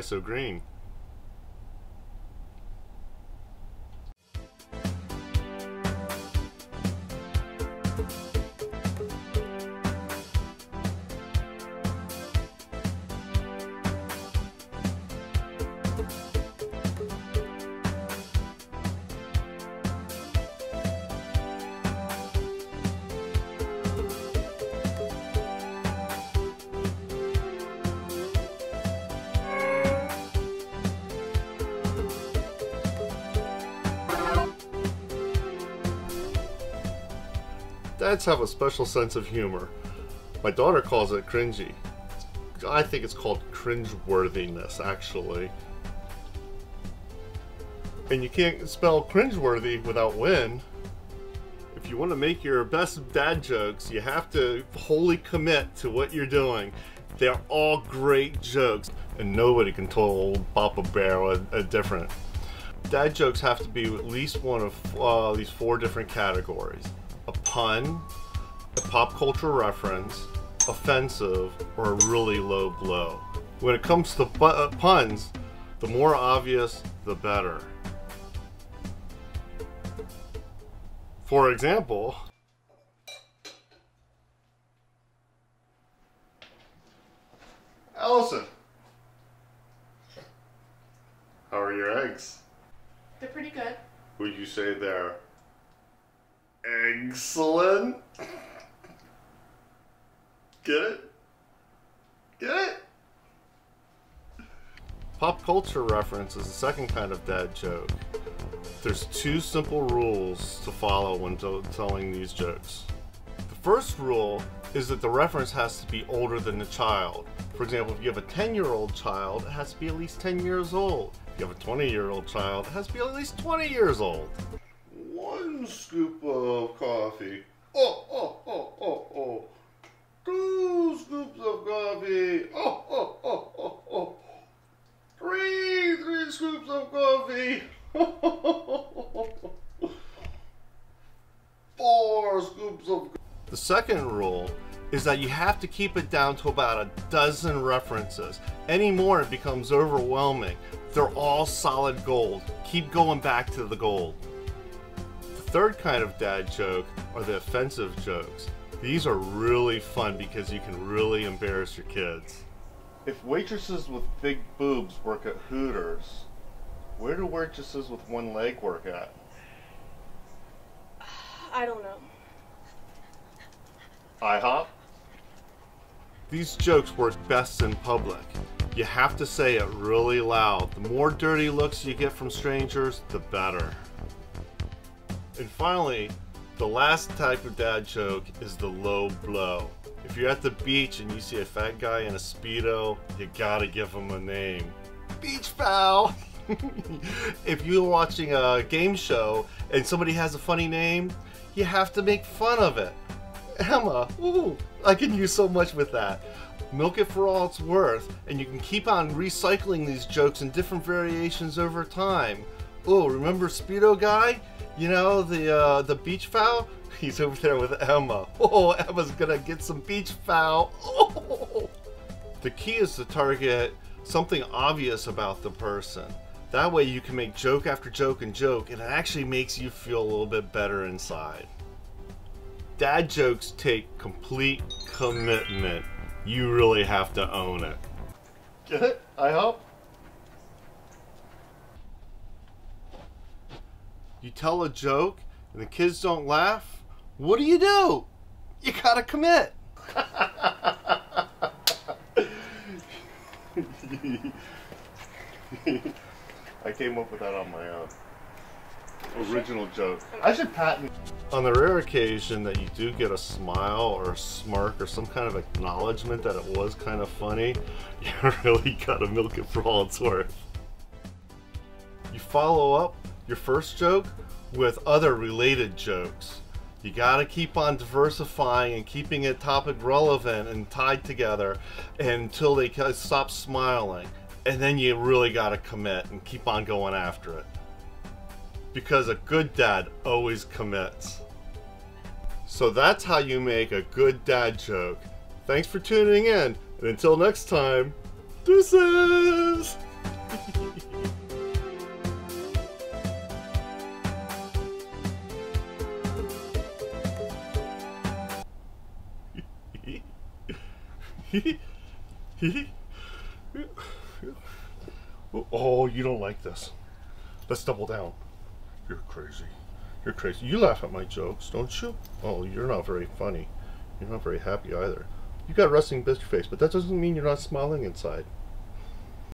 Why so green? Dads have a special sense of humor. My daughter calls it cringy. I think it's called cringeworthiness, actually. And you can't spell cringeworthy without win. If you want to make your best dad jokes, you have to wholly commit to what you're doing. They're all great jokes, and nobody can tell old Papa Bear a different. Dad jokes have to be at least one of these 4 different categories: a pun, a pop culture reference, offensive, or a really low blow. When it comes to puns, the more obvious, the better. For example, Allison, how are your eggs? They're pretty good. Would you say they're excellent? Get it? Get it? Pop culture reference is the second kind of dad joke. There's 2 simple rules to follow when telling these jokes. The first rule is that the reference has to be older than the child. For example, if you have a 10-year-old child, it has to be at least 10 years old. If you have a 20-year-old child, it has to be at least 20 years old. 1 scoop of coffee. Oh. 2 scoops of coffee. Oh. 3 scoops of coffee. 4 scoops of coffee. The second rule is that you have to keep it down to about a dozen references. Any more, it becomes overwhelming. They're all solid gold. Keep going back to the gold. The third kind of dad joke are the offensive jokes. These are really fun because you can really embarrass your kids. If waitresses with big boobs work at Hooters, where do waitresses with 1 leg work at? I don't know. IHOP? These jokes work best in public. You have to say it really loud. The more dirty looks you get from strangers, the better. And finally, the last type of dad joke is the low blow. If you're at the beach and you see a fat guy in a Speedo, you gotta give him a name. Beach foul! If you're watching a game show and somebody has a funny name, you have to make fun of it. Emma, ooh, I can use so much with that. Milk it for all it's worth, and you can keep on recycling these jokes in different variations over time. Oh, remember Speedo guy? You know, the beach foul? He's over there with Emma. Oh, Emma's gonna get some beach foul. Oh. The key is to target something obvious about the person. That way you can make joke after joke and joke, and it actually makes you feel a little bit better inside. Dad jokes take complete commitment. You really have to own it. Get it? I hope. You tell a joke and the kids don't laugh, what do? You gotta commit. I came up with that on my own. Original joke. I should patent. On the rare occasion that you do get a smile or a smirk or some kind of acknowledgement that it was kind of funny, you really gotta milk it for all it's worth. You follow up your first joke with other related jokes. You gotta keep on diversifying and keeping it topic relevant and tied together until they stop smiling. And then you really gotta commit and keep on going after it. Because a good dad always commits. So that's how you make a good dad joke. Thanks for tuning in, and until next time, deuces! Oh, you don't like this. Let's double down. You're crazy. You're crazy. You laugh at my jokes, don't you? Oh, you're not very funny. You're not very happy either. You got a resting bitch face, but that doesn't mean you're not smiling inside.